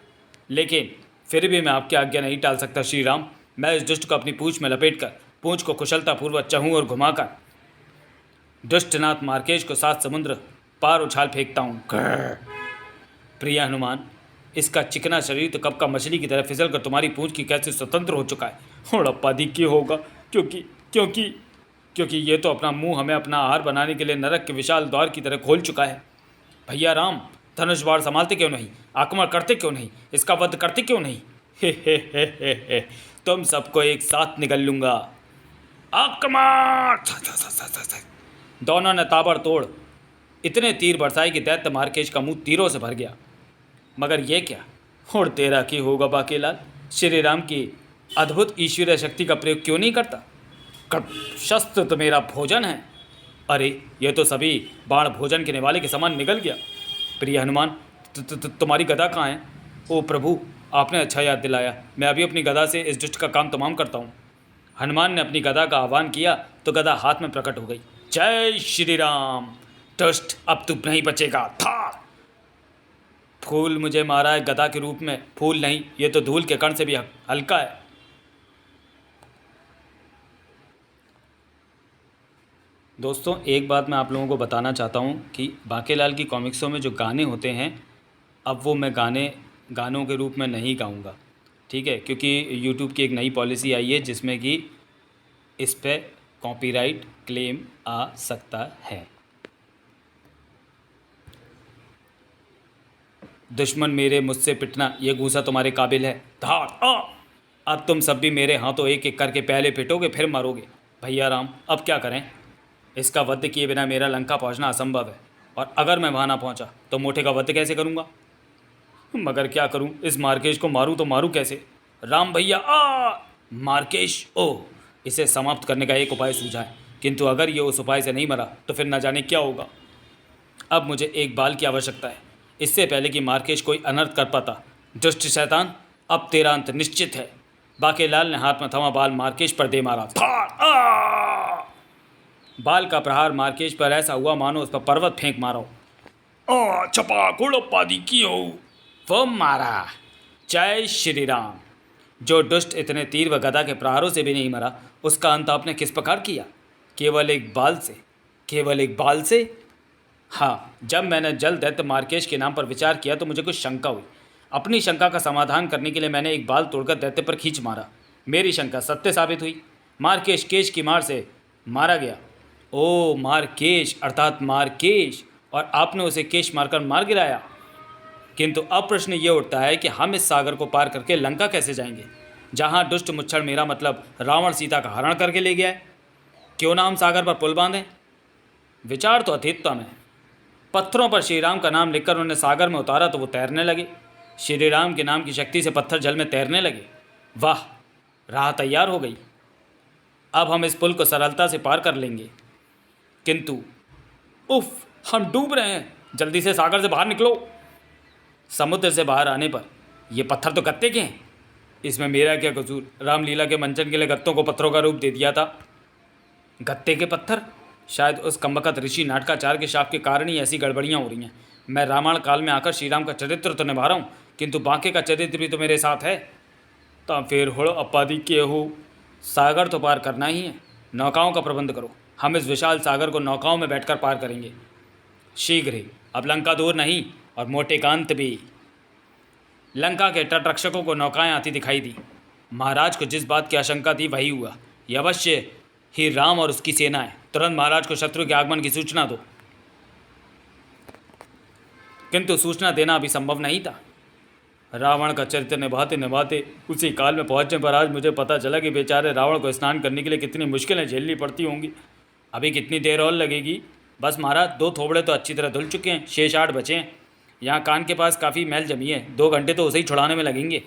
लेकिन फिर भी मैं आपकी आज्ञा नहीं टाल सकता श्री राम। मैं इस दुष्ट को अपनी पूँछ में लपेटकर पूँछ को कुशलतापूर्वक चहूँ और घुमाकर दुष्टनाथ मार्केश को 7 समुद्र पार उछाल फेंकता हूँ। प्रिय हनुमान, इसका चिकना शरीर तो कब का मछली की तरह फिसल कर तुम्हारी पूँछ की कैसे स्वतंत्र हो चुका है। हड़प्पा क्यों होगा? क्योंकि ये तो अपना मुंह हमें अपना आहार बनाने के लिए नरक के विशाल द्वार की तरह खोल चुका है। भैया राम, धनुष बाण संभालते क्यों नहीं? आक्रमण करते क्यों नहीं? इसका वध करते क्यों नहीं? हे तुम सबको एक साथ निगल लूंगा। आक्रमण! दोनों ने ताबड़तोड़ इतने तीर बरसाए कि दैत्य मार्केश का मुंह तीरों से भर गया। मगर ये क्या, और तेरा की होगा बाकेलाल? श्री राम की अद्भुत ईश्वरीय शक्ति का प्रयोग क्यों नहीं करता? शस्त्र तो मेरा भोजन है। अरे ये तो सभी बाण भोजन के निवाले के समान निकल गया। प्रिय हनुमान, तुम्हारी गदा कहाँ है? ओ प्रभु, आपने अच्छा याद दिलाया, मैं अभी अपनी गदा से इस दुष्ट का काम तमाम करता हूँ। हनुमान ने अपनी गदा का आह्वान किया तो गदा हाथ में प्रकट हो गई। जय श्री राम। दुष्ट, अब तू नहीं बचेगा। था फूल मुझे मारा है गदा के रूप में। फूल नहीं, ये तो धूल के कण से भी हल्का है। दोस्तों, एक बात मैं आप लोगों को बताना चाहता हूँ कि बाकेलाल की कॉमिक्सों में जो गाने होते हैं, अब वो मैं गानों के रूप में नहीं गाऊँगा, ठीक है? क्योंकि यूट्यूब की एक नई पॉलिसी आई है जिसमें कि इस पे कॉपीराइट क्लेम आ सकता है। दुश्मन मेरे मुझसे पिटना ये घूंसा तुम्हारे काबिल है? धाड़ आ! अब तुम सब भी मेरे हाथों एक एक करके पहले पिटोगे फिर मारोगे। भैया राम, अब क्या करें? इसका वध किए बिना मेरा लंका पहुंचना असंभव है, और अगर मैं वहां ना पहुंचा तो मोटे का वध कैसे करूंगा? मगर क्या करूं, इस मार्केश को मारूं तो मारूं कैसे? राम भैया आ! मार्केश, ओह! इसे समाप्त करने का एक उपाय सूझा है, किंतु अगर ये उस उपाय से नहीं मरा तो फिर न जाने क्या होगा। अब मुझे एक बाल की आवश्यकता है, इससे पहले कि मार्केश कोई अनर्थ कर पाता। दुष्ट शैतान, अब तेरा अंत निश्चित है। बाकेलाल ने हाथ में थमा बाल मार्केश पर दे मारा। बाल का प्रहार मार्केश पर ऐसा हुआ मानो उस पर पर्वत फेंक मारा हो। छपाक उड़प्पादी की हो, वो मारा। जय श्री राम। जो दुष्ट इतने तीर व गदा के प्रहारों से भी नहीं मरा, उसका अंत आपने किस प्रकार किया? केवल एक बाल से? केवल एक बाल से? हाँ, जब मैंने जल दैत्य मार्केश के नाम पर विचार किया तो मुझे कुछ शंका हुई। अपनी शंका का समाधान करने के लिए मैंने एक बाल तोड़कर दैत्य पर खींच मारा। मेरी शंका सत्य साबित हुई। मार्केश केश की मार से मारा गया। ओ मार्केश अर्थात मार्केश, और आपने उसे केश मारकर मार गिराया। किंतु अब प्रश्न ये उठता है कि हम इस सागर को पार करके लंका कैसे जाएंगे, जहाँ दुष्ट मुच्छर, मेरा मतलब रावण, सीता का हरण करके ले गया है? क्यों ना हम सागर पर पुल बांधें? विचार तो अतीतता में। पत्थरों पर श्री राम का नाम लिखकर उन्हें सागर में उतारा तो वो तैरने लगे। श्री राम के नाम की शक्ति से पत्थर जल में तैरने लगे। वाह, राह तैयार हो गई। अब हम इस पुल को सरलता से पार कर लेंगे। किंतु उफ, हम डूब रहे हैं, जल्दी से सागर से बाहर निकलो। समुद्र से बाहर आने पर ये पत्थर तो गत्ते के हैं, इसमें मेरा क्या कसूर? रामलीला के मंचन के लिए गत्तों को पत्थरों का रूप दे दिया था। गत्ते के पत्थर? शायद उस कम्बकत ऋषि नाटकाचार्य के शाप के कारण ही ऐसी गड़बड़ियाँ हो रही हैं। मैं रामायण काल में आकर श्री राम का चरित्र तो निभा रहा हूँ, किंतु बांके का चरित्र भी तो मेरे साथ है। तो फिर हुड़ अपादी के हो, सागर तो पार करना ही है। नौकाओं का प्रबंध करो, हम इस विशाल सागर को नौकाओं में बैठकर पार करेंगे शीघ्र ही। अब लंका दूर नहीं, और मोटे का अंत भी। लंका के तटरक्षकों को नौकाएं आती दिखाई दी। महाराज को जिस बात की आशंका थी वही हुआ। ये अवश्य ही राम और उसकी सेनाएं। तुरंत महाराज को शत्रु के आगमन की सूचना दो। किंतु सूचना देना अभी संभव नहीं था। रावण का चरित्र निभाते निभाते उसी काल में पहुंचने पर आज मुझे पता चला कि बेचारे रावण को स्नान करने के लिए कितनी मुश्किलें झेलनी पड़ती होंगी। अभी कितनी देर और लगेगी? बस महाराज, 2 थोबड़े तो अच्छी तरह धुल चुके हैं, 6-8 बचे हैं। यहाँ कान के पास काफ़ी मैल जमी है, 2 घंटे तो उसे ही छुड़ाने में लगेंगे।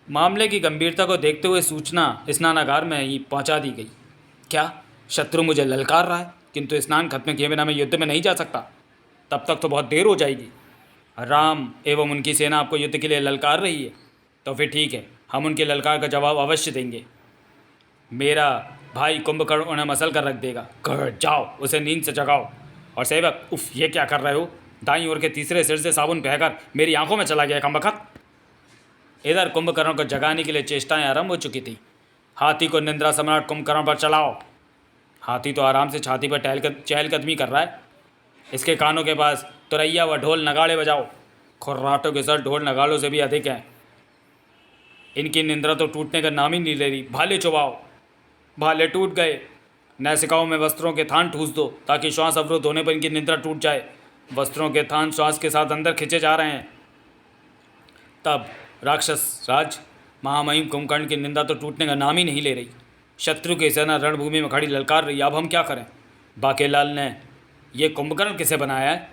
मामले की गंभीरता को देखते हुए सूचना स्नानागार में ही पहुँचा दी गई। क्या शत्रु मुझे ललकार रहा है? किंतु स्नान खत्म किए बिना मैं युद्ध में नहीं जा सकता, तब तक तो बहुत देर हो जाएगी। राम एवं उनकी सेना आपको युद्ध के लिए ललकार रही है, तो फिर ठीक है, हम उनके ललकार का जवाब अवश्य देंगे। मेरा भाई कुंभकर्ण उन्हें मसल कर रख देगा। कह जाओ, उसे नींद से जगाओ। और सेवक, उफ, ये क्या कर रहे हो? दाईं ओर के तीसरे सिर से साबुन बहकर मेरी आंखों में चला गया कमबख्त। इधर कुंभकर्ण को जगाने के लिए चेष्टाएं आरंभ हो चुकी थी। हाथी को निंद्रा सम्राट कुंभकर्ण पर चलाओ। हाथी तो आराम से छाती पर चहलकदमी कर रहा है। इसके कानों के पास तुरैया व ढोल नगाड़े बजाओ। खुर्राटों के सर ढोल नगाड़ों से भी अधिक हैं। इनकी निंद्रा तो टूटने का नाम ही नहीं ले रही। भाले चुबाओ। भाले टूट गए। नैसिकाओं में वस्त्रों के थान ठूस दो ताकि श्वास अवरुद्ध होने पर इनकी निंद्रा टूट जाए। वस्त्रों के थान श्वास के साथ अंदर खींचे जा रहे हैं। तब राक्षस राज महामहिम कुंभकर्ण की निंदा तो टूटने का नाम ही नहीं ले रही। शत्रु की सेना रणभूमि में खड़ी ललकार रही। अब हम क्या करें? बाकेलाल ने ये कुंभकर्ण किसे बनाया है?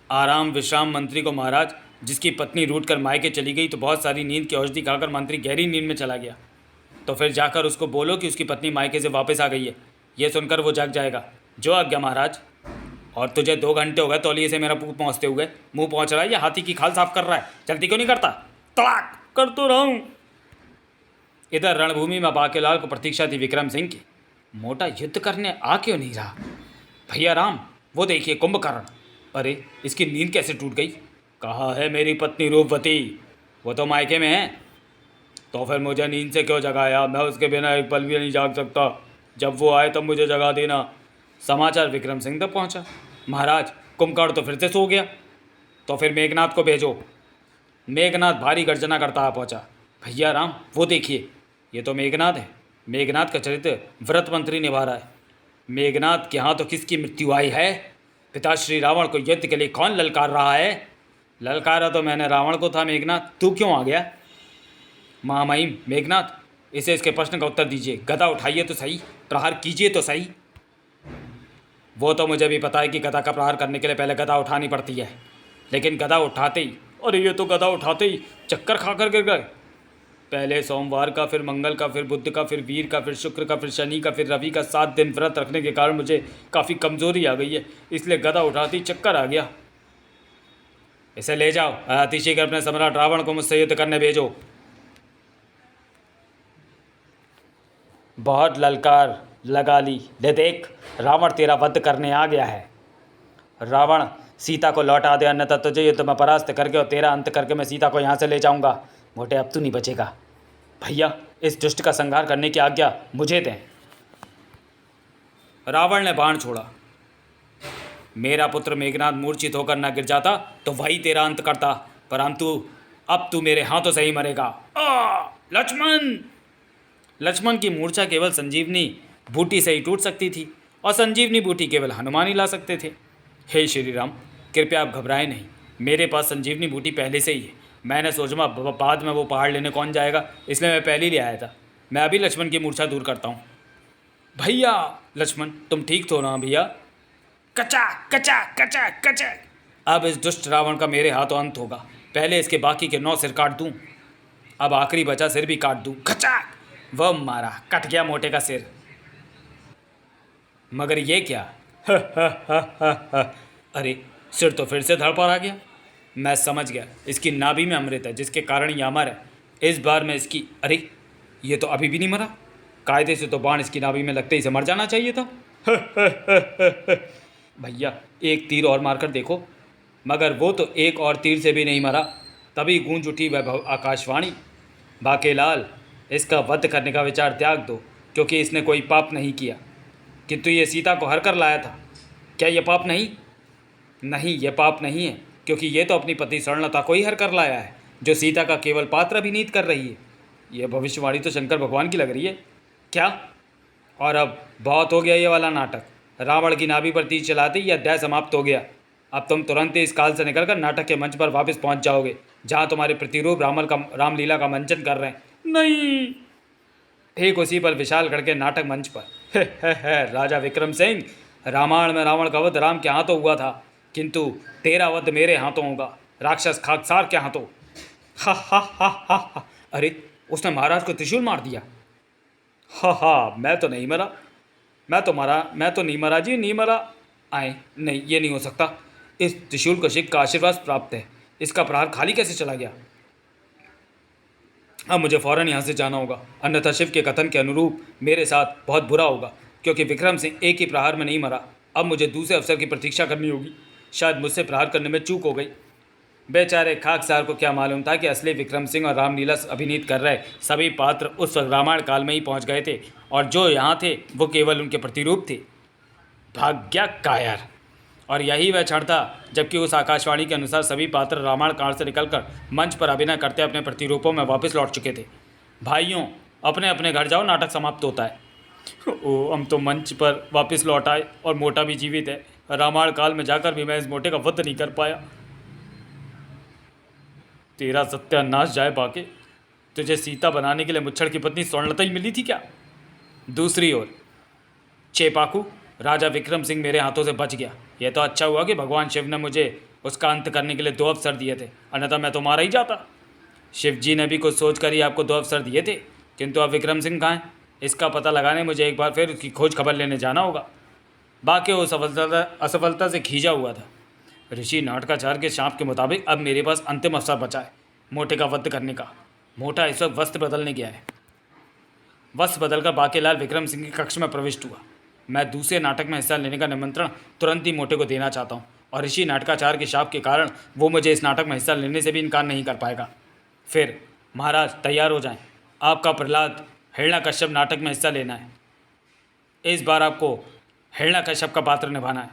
आराम विश्राम मंत्री को महाराज, जिसकी पत्नी रूठ कर मायके चली गई तो बहुत सारी नींद की औषधि खाकर मंत्री गहरी नींद में चला गया। तो फिर जाकर उसको बोलो कि उसकी पत्नी मायके से वापस आ गई है। यह सुनकर वो जाग जाएगा। जो आज्ञा महाराज। और तुझे 2 घंटे हो गए तौलिए से मेरा मुँह पहुँचते हुए। मुँह पहुँच रहा है या हाथी की खाल साफ कर रहा है? जल्दी क्यों नहीं करता? तड़ाक कर तो रहा हूँ। इधर रणभूमि में बाकेलाल को प्रतीक्षा थी विक्रम सिंह की। मोटा युद्ध करने आ क्यों नहीं रहा? भैया राम, वो देखिए कुंभकर्ण। अरे, इसकी नींद कैसे टूट गई? कहाँ है मेरी पत्नी रूपवती? वो तो मायके में है। तो फिर मुझे नींद से क्यों जगाया? मैं उसके बिना एक पल भी नहीं जाग सकता। जब वो आए तब मुझे जगा देना। समाचार विक्रम सिंह तक पहुंचा। महाराज, कुंभकर्ण तो फिर से सो गया। तो फिर मेघनाथ को भेजो। मेघनाथ भारी गर्जना करता आ पहुंचा। भैया राम, वो देखिए, ये तो मेघनाथ है। मेघनाथ का चरित्र व्रत मंत्री निभा रहा है। मेघनाथ के यहाँ तो किसकी मृत्यु आई है? पिता श्री रावण को युद्ध के लिए कौन ललकार रहा है? ललकारा तो मैंने रावण को था मेघनाथ, तू क्यों आ गया? महामहिम मेघनाथ, इसे इसके प्रश्न का उत्तर दीजिए। गदा उठाइए तो सही, प्रहार कीजिए तो सही। वो तो मुझे भी पता है कि गदा का प्रहार करने के लिए पहले गदा उठानी पड़ती है, लेकिन गदा उठाते ही, और ये तो गदा उठाते ही चक्कर खा कर गिर गए। पहले सोमवार का, फिर मंगल का, फिर बुध का, फिर वीर का, फिर शुक्र का, फिर शनि का, फिर रवि का 7 दिन व्रत रखने के कारण मुझे काफ़ी कमज़ोरी आ गई है, इसलिए गदा उठाती चक्कर आ गया। इसे ले जाओ, अतिशीघ्र अपने सम्राट रावण को मुझसे युद्ध करने भेजो। बहुत ललकार लगा ली, ले देख, रावण तेरा वध करने आ गया है। रावण, सीता को लौटा दे, अन्यथा तुझे युद्ध में परास्त करके और तेरा अंत करके मैं सीता को यहाँ से ले जाऊँगा। मोटे, अब तू नहीं बचेगा। भैया, इस दुष्ट का संहार करने की आज्ञा मुझे दें। रावण ने बाण छोड़ा। मेरा पुत्र मेघनाथ मूर्छित होकर न गिर जाता तो वही तेरा अंत करता, परंतु अब तू मेरे हाथों से ही मरेगा। लक्ष्मण! लक्ष्मण की मूर्छा केवल संजीवनी बूटी से ही टूट सकती थी, और संजीवनी बूटी केवल हनुमान ही ला सकते थे। हे श्री राम, कृपया आप घबराएं नहीं, मेरे पास संजीवनी बूटी पहले से ही है। मैंने सोचा बाद में वो पहाड़ लेने कौन जाएगा, इसलिए मैं पहले ही ले आया था। मैं अभी लक्ष्मण की मूर्छा दूर करता हूँ। भैया! लक्ष्मण, तुम ठीक तो ना भैया? कचा कचा कचा कचा। अब इस दुष्ट रावण का मेरे हाथों अंत होगा। पहले इसके बाकी के 9 सिर काट दूं, अब आखिरी बचा सिर भी काट दूं। कचा! वह मारा, कट गया मोटे का सिर। मगर ये क्या? अरे, सिर तो फिर से धड़ पर आ गया। मैं समझ गया, इसकी नाभि में अमृत है, जिसके कारण ये अमर है। इस बार मैं इसकी... अरे, ये तो अभी भी नहीं मरा। कायदे से तो बाण इसकी नाभि में लगते ही से मर जाना चाहिए था। भैया, एक तीर और मारकर देखो। मगर वो तो एक और तीर से भी नहीं मरा। तभी गूंज उठी वह आकाशवाणी, बाकेलाल, इसका वध करने का विचार त्याग दो, क्योंकि इसने कोई पाप नहीं किया, किंतु ये सीता को हर कर लाया था। क्या ये पाप नहीं? नहीं, ये पाप नहीं है, क्योंकि ये तो अपनी पति स्वर्णलता को ही हर कर लाया है, जो सीता का केवल पात्र अभिनीत कर रही है। यह भविष्यवाणी तो शंकर भगवान की लग रही है। क्या? और अब बहुत हो गया ये वाला नाटक। रावण की नाभि पर तीर चलाते ही अध्याय समाप्त हो गया। अब तुम तुरंत ही इस काल से निकलकर नाटक के मंच पर वापस पहुंच जाओगे, जहां तुम्हारे प्रतिरूप रामलीला का मंचन कर रहे हैं। नहीं, ठीक उसी पर विशालगढ़ के नाटक मंच पर राजा विक्रम सिंह, रामायण में रावण का वध राम के हाथों हुआ था, किंतु तेरा वध मेरे हाथों होगा, राक्षस खाकसार के हाथों। हा हा हा हा हा। अरे, उसने महाराज को त्रिशूल मार दिया। हा, मैं तो नहीं मरा, मैं तो नहीं मरा जी, नहीं मरा। आए, नहीं, ये नहीं हो सकता। इस त्रिशूल को शिव का आशीर्वाद प्राप्त है, इसका प्रहार खाली कैसे चला गया? अब मुझे फौरन यहाँ से जाना होगा, अन्यथा शिव के कथन के अनुरूप मेरे साथ बहुत बुरा होगा, क्योंकि विक्रम सिंह एक ही प्रहार में नहीं मरा। अब मुझे दूसरे अवसर की प्रतीक्षा करनी होगी। शायद मुझसे प्रहार करने में चूक हो गई। बेचारे खाकसार को क्या मालूम था कि असली विक्रम सिंह और रामलीला अभिनीत कर रहे सभी पात्र उस वक्त रामायण काल में ही पहुंच गए थे, और जो यहाँ थे वो केवल उनके प्रतिरूप थे। भाग्य कायर। और यही वह क्षण था जबकि उस आकाशवाणी के अनुसार सभी पात्र रामायण काल से निकलकर मंच पर अभिनय करते अपने प्रतिरूपों में वापस लौट चुके थे। भाइयों, अपने अपने घर जाओ, नाटक समाप्त होता है। ओ, हम तो मंच पर वापस लौट आए और मोटा भी जीवित है। रामायण काल में जाकर भी मैं इस मोटे का वध नहीं कर पाया। तेरा सत्यानाश जाए बाके, तुझे सीता बनाने के लिए मुच्छड़ की पत्नी स्वर्णलता ही मिली थी क्या? दूसरी ओर चेपाकू, राजा विक्रम सिंह मेरे हाथों से बच गया। यह तो अच्छा हुआ कि भगवान शिव ने मुझे उसका अंत करने के लिए 2 अवसर दिए थे, अन्यथा मैं तो मारा ही जाता। शिव जी ने भी कुछ सोच कर ही आपको 2 अवसर दिए थे, किंतु अब विक्रम सिंह कहाँ हैं? इसका पता लगाने मुझे एक बार फिर उसकी खोज खबर लेने जाना होगा। बाकी वो असफलता से खींचा हुआ था। ऋषि नाटकाचार्य के शाप के मुताबिक अब मेरे पास अंतिम अवसर बचा है मोटे का वध करने का। मोटा इस वक्त वस्त्र बदलने गया है। वस्त्र बदलकर बाकेलाल विक्रम सिंह के कक्ष में प्रविष्ट हुआ। मैं दूसरे नाटक में हिस्सा लेने का निमंत्रण तुरंत ही मोटे को देना चाहता हूँ, और ऋषि नाटकाचार्य के शाप के कारण वो मुझे इस नाटक में हिस्सा लेने से भी इनकार नहीं कर पाएगा। फिर महाराज तैयार हो जाएं, आपका प्रहलाद हिरण्यकश्यप नाटक में हिस्सा लेना है। इस बार आपको हिरण्यकश्यप का पात्र निभाना है,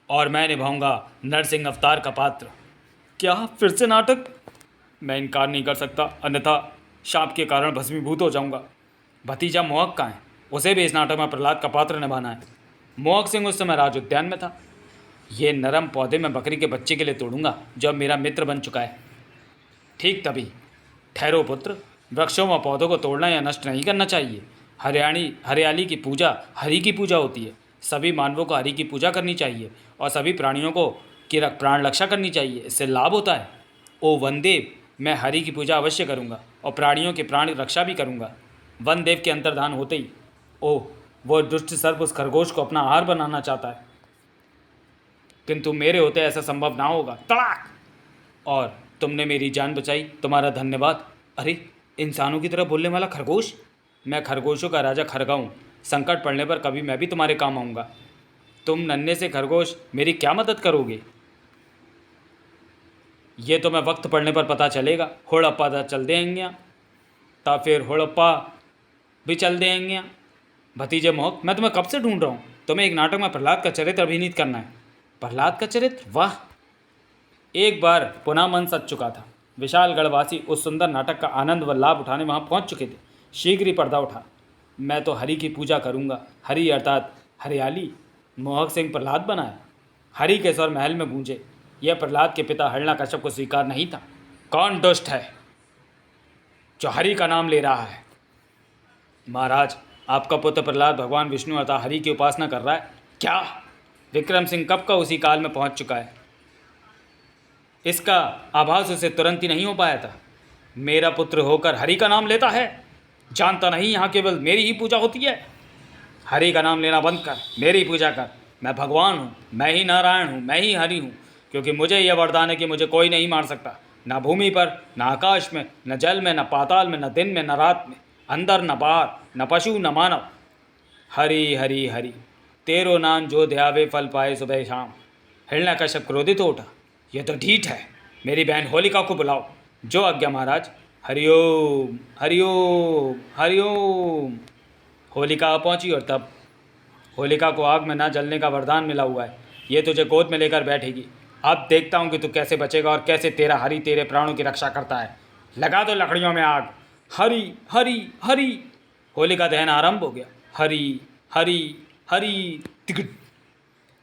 और मैं निभाऊंगा नरसिंह अवतार का पात्र। क्या फिर से नाटक? मैं इनकार नहीं कर सकता, अन्यथा शाप के कारण भस्मीभूत हो जाऊंगा। भतीजा मोहक कहाँ है? उसे भी इस नाटक में प्रहलाद का पात्र निभाना है। मोहक सिंह उस समय राज उद्यान में था। ये नरम पौधे मैं बकरी के बच्चे के लिए तोड़ूंगा जो अब मेरा मित्र बन चुका है। ठीक तभी, ठहरो पुत्र, वृक्षों व पौधों को तोड़ना या नष्ट नहीं करना चाहिए। हरियाली की पूजा हरि की पूजा होती है। सभी मानवों को हरि की पूजा करनी चाहिए और सभी प्राणियों को की प्राण रक्षा करनी चाहिए, इससे लाभ होता है। ओ वनदेव, मैं हरि की पूजा अवश्य करूँगा और प्राणियों की प्राण रक्षा भी करूँगा। वनदेव के अंतर्धान होते ही ओह, वो दुष्ट सर्प उस खरगोश को अपना आहार बनाना चाहता है, किंतु मेरे होते ऐसा संभव ना होगा। तड़ाक! और तुमने मेरी जान बचाई, तुम्हारा धन्यवाद। अरे, इंसानों की तरह बोलने वाला खरगोश! मैं खरगोशों का राजा खरगा हूँ। संकट पड़ने पर कभी मैं भी तुम्हारे काम आऊँगा। तुम नन्हे से खरगोश मेरी क्या मदद करोगे? ये तो मैं वक्त पड़ने पर पता चलेगा। होड़प्पा दा चल देंगे ता फिर होड़प्पा भी चल देंगे। भतीजे मोहक, मैं तुम्हें कब से ढूंढ रहा हूँ। तुम्हें एक नाटक में प्रहलाद का चरित्र अभिनीत करना है। प्रहलाद का चरित्र? वाह! एक बार पुनः मन सच चुका था। विशालगढ़वासी उस सुंदर नाटक का आनंद व लाभ उठाने वहाँ पहुँच चुके थे। शीघ्र ही पर्दा उठा। मैं तो हरि की पूजा करूँगा। हरि अर्थात हरियाली। मोहक सिंह प्रहलाद बनाया। हरि के स्वर महल में गूंजे। यह प्रहलाद के पिता हिरण्यकश्यप को स्वीकार नहीं था। कौन दुष्ट है जो हरि का नाम ले रहा है? महाराज, आपका पुत्र प्रहलाद भगवान विष्णु अर्थात हरि की उपासना कर रहा है। क्या? विक्रम सिंह कब का उसी काल में पहुंच चुका है। इसका आभास उसे तुरंत ही नहीं हो पाया था। मेरा पुत्र होकर हरि का नाम लेता है। जानता नहीं यहाँ केवल मेरी ही पूजा होती है। हरि का नाम लेना बंद कर, मेरी पूजा कर। मैं भगवान हूँ, मैं ही नारायण हूँ, मैं ही हरि हूँ, क्योंकि मुझे यह वरदान है कि मुझे कोई नहीं मार सकता। न भूमि पर, न आकाश में, न जल में, न पाताल में, न दिन में, न रात में, अंदर न बाहर, न पशु न मानव। हरि हरि हरि, तेरो नाम जो ध्यावे फल पाए सुबह शाम। हिरण्यकश्यप क्रोधित हो उठा। यह तो ढीठ है। मेरी बहन होलिका को बुलाओ। जो आज्ञा महाराज। हरिओम हरिओम हरिओम। होलिका पहुंची और तब होलिका को आग में ना जलने का वरदान मिला हुआ है। ये तुझे गोद में लेकर बैठेगी। अब देखता हूँ कि तू कैसे बचेगा और कैसे तेरा हरि तेरे प्राणों की रक्षा करता है। लगा दो लकड़ियों में आग। हरि हरि हरि। होलिका दहन आरंभ हो गया। हरि हरि हरि। तिकट।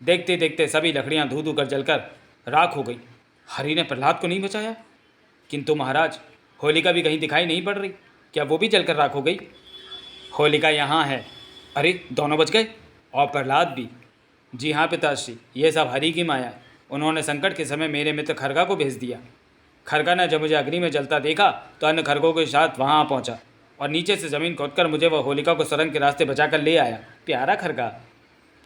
देखते देखते सभी लकड़ियाँ धू धू कर जलकर राख हो गई। हरि ने प्रहलाद को नहीं बचाया। किंतु महाराज, होलिका भी कहीं दिखाई नहीं पड़ रही। क्या वो भी जलकर राख हो गई? होलिका यहाँ है। अरे, दोनों बच गए और प्रहलाद भी। जी हाँ पिताश्री, ये सब हरि की माया है। उन्होंने संकट के समय मेरे मित्र खरगा को भेज दिया। खरगा ने जब मुझे अग्नि में जलता देखा तो अन्य खरगों के साथ वहाँ पहुँचा और नीचे से ज़मीन खोदकर मुझे वह होलिका को सुरंग के रास्ते बचाकर ले आया। प्यारा खरगा।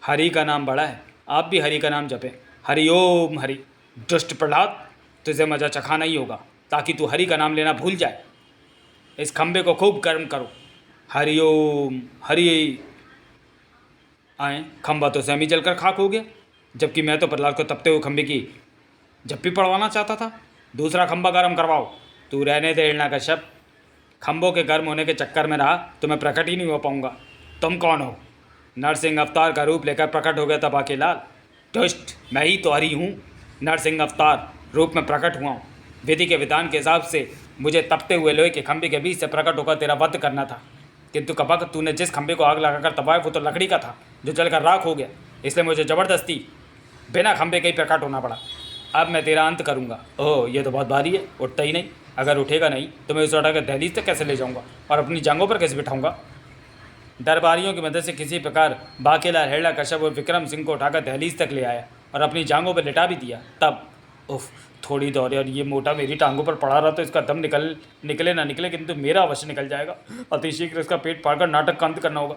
हरि का नाम बड़ा है, आप भी हरि का नाम जपें। हरि ओम हरि। दुष्ट प्रहलाद, तुझे मजा चखाना ही होगा ताकि तू हरि का नाम लेना भूल जाए। इस खंबे को खूब गर्म करो। हरि ओम हरि। आए, खंबा तो स्वयं ही जलकर खाक हो गया, जबकि मैं तो प्रहलाद को तपते हुए खंबे की झप्पी पड़वाना चाहता था। दूसरा खंबा गर्म करवाओ। तू रहने दे हिरण्यकश्यप। खंभों के गर्म होने के चक्कर में रहा तो मैं प्रकट ही नहीं हो पाऊंगा। तुम कौन हो? नरसिंह अवतार का रूप लेकर प्रकट हो गया था बांकेलाल। दुष्ट, मैं ही तो हरि हूँ। नरसिंह अवतार रूप में प्रकट हुआ हूँ। विधि के विधान के हिसाब से मुझे तपते हुए लोहे के खंभे के बीच से प्रकट होकर तेरा वध करना था, किंतु कपक तूने जिस खंभे को आग लगाकर तबाया वो तो लकड़ी का था जो जलकर राख हो गया। इसलिए मुझे ज़बरदस्ती बिना खंभे के ही प्रकट होना पड़ा। अब मैं तेरा अंत करूँगा। ओह, ये तो बहुत भारी है, उठता ही नहीं। अगर उठेगा नहीं तो मैं उसे उठाकर दहलीज तक कैसे ले जाऊँगा और अपनी जांघों पर कैसे बिठाऊँगा? दरबारियों की मदद से किसी प्रकार बांकेलाल हिरण्यकश्यप और विक्रम सिंह को उठाकर दहलीज तक ले आया और अपनी जांघों पर लिटा भी दिया। तब उफ, थोड़ी दौड़े और ये मोटा मेरी टांगों पर पड़ा रहा तो इसका दम निकले ना निकले, किंतु मेरा अवश्य निकल जाएगा। अतिशीघ्र इसका पेट फाड़कर नाटक का अंत करना होगा।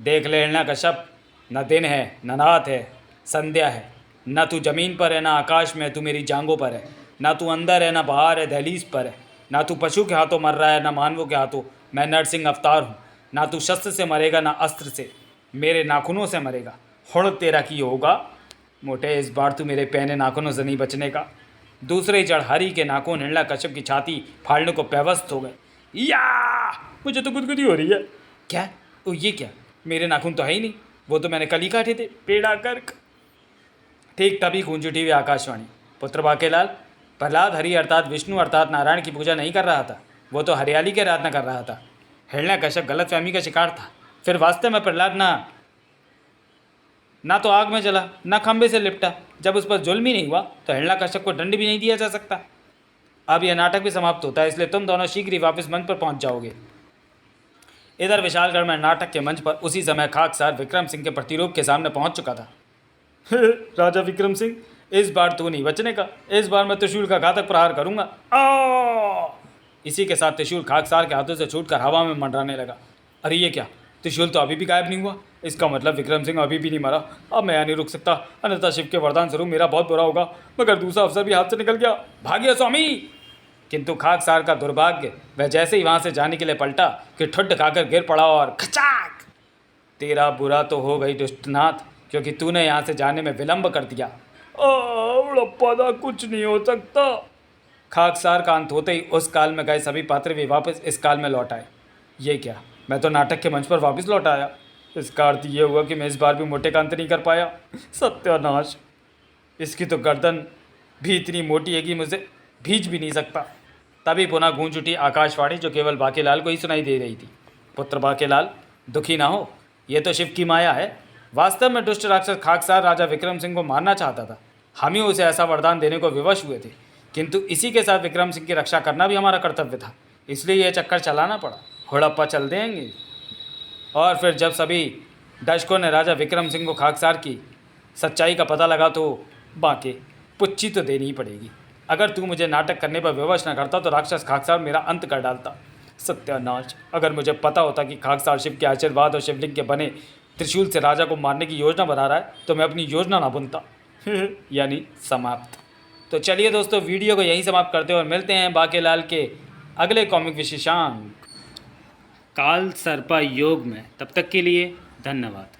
देख ले हिरण्यकश्यप, न दिन है, न रात है, संध्या है। न तू जमीन पर है, न आकाश में है, तू मेरी जांघों पर है। न तू अंदर है, न बाहर है, दहलीज पर है। न तू पशु के हाथों मर रहा है, न मानवों के हाथों। मैं नरसिंह अवतार हूँ। ना तू शस्त्र से मरेगा, ना अस्त्र से, मेरे नाखूनों से मरेगा। हुड़ तेरा की होगा मोटे, इस बार तू मेरे पहने नाखूनों से नहीं बचने का। दूसरे जड़ हरि के नाखून हिरण्यकश्यप की छाती फाड़ने को पेवस्त हो गए। या, मुझे तो गुदगुदी हो रही है। क्या? ओ, ये क्या? मेरे नाखून तो है ही नहीं, वो तो मैंने कल ही काटे थे। पेड़ा कर्क। ठीक तभी गूंज उठी हुई आकाशवाणी। पुत्र बांकेलाल, प्रहलाद हरि अर्थात विष्णु अर्थात नारायण की पूजा नहीं कर रहा था, वो तो हरियाली की आराधना कर रहा था। हिरण्यकश्यप गलतफहमी का शिकार था। फिर वास्तव में प्रहलाद ना ना तो आग में जला, ना खंबे से लिपटा। जब उस पर जुल्म ही नहीं हुआ तो हिरण्यकश्यप को दंड भी नहीं दिया जा सकता। अब यह नाटक भी समाप्त होता है, इसलिए तुम दोनों शीघ्र ही वापस मंच पर पहुंच जाओगे। इधर विशालगढ़ में नाटक के मंच पर उसी समय खाकसार विक्रम सिंह के प्रतिरूप के सामने पहुंच चुका था। राजा विक्रम सिंह, इस बार तू नहीं बचने का। इस बार मैं त्रिशूल का घातक प्रहार करूंगा। इसी के साथ त्रिशूल खाकसार के हाथों से छूटकर हवा में मंडराने लगा। अरे ये क्या, त्रिशूल तो अभी भी गायब नहीं हुआ। इसका मतलब विक्रम सिंह अभी भी नहीं मरा। अब मैं यहाँ नहीं रुक सकता, अन्यथा शिव के वरदान स्वरूप मेरा बहुत बुरा होगा। मगर दूसरा अवसर भी हाथ से निकल गया। भागिए स्वामी। किंतु खाकसार का दुर्भाग्य, वह जैसे ही वहां से जाने के लिए पलटा कि ठुड्ड खाकर गिर पड़ा और खचाक। तेरा बुरा तो हो गई दुष्टनाथ, क्योंकि तूने यहाँ से जाने में विलंब कर दिया। उड़प्पा, कुछ नहीं हो सकता। खाकसार का अंत होते ही उस काल में गए सभी पात्र भी वापस इस काल में लौट आए। ये क्या, मैं तो नाटक के मंच पर वापस लौट आया। इसका अर्थ ये हुआ कि मैं इस बार भी मोटे का अंत नहीं कर पाया। सत्यानाश, इसकी तो गर्दन भी इतनी मोटी है कि मुझे भींच भी नहीं सकता। तभी पुनः गूंज उठी आकाशवाणी, जो केवल बाकेलाल को ही सुनाई दे रही थी। पुत्र बाकेलाल, दुखी ना हो, ये तो शिव की माया है। वास्तव में दुष्ट राक्षस खाकसार राजा विक्रम सिंह को मारना चाहता था। हम ही उसे ऐसा वरदान देने को विवश हुए थे, किंतु इसी के साथ विक्रम सिंह की रक्षा करना भी हमारा कर्तव्य था, इसलिए यह चक्कर चलाना पड़ा। हुड़प्पा चल देंगे। और फिर जब सभी दर्शकों ने राजा विक्रम सिंह को खाकसार की सच्चाई का पता लगा तो बाके पुच्ची तो देनी ही पड़ेगी। अगर तू मुझे नाटक करने पर विवश न करता तो राक्षस खाकसार मेरा अंत कर डालता। सत्यानाश, अगर मुझे पता होता कि खाकसार शिव के आशीर्वाद और शिवलिंग के बने त्रिशूल से राजा को मारने की योजना बना रहा है तो मैं अपनी योजना ना बुनता। यानी समाप्त। तो चलिए दोस्तों, वीडियो को यहीं समाप्त करते हैं और मिलते हैं बाकेलाल के अगले कॉमिक विशेषांक काल सर्पा योग में। तब तक के लिए धन्यवाद।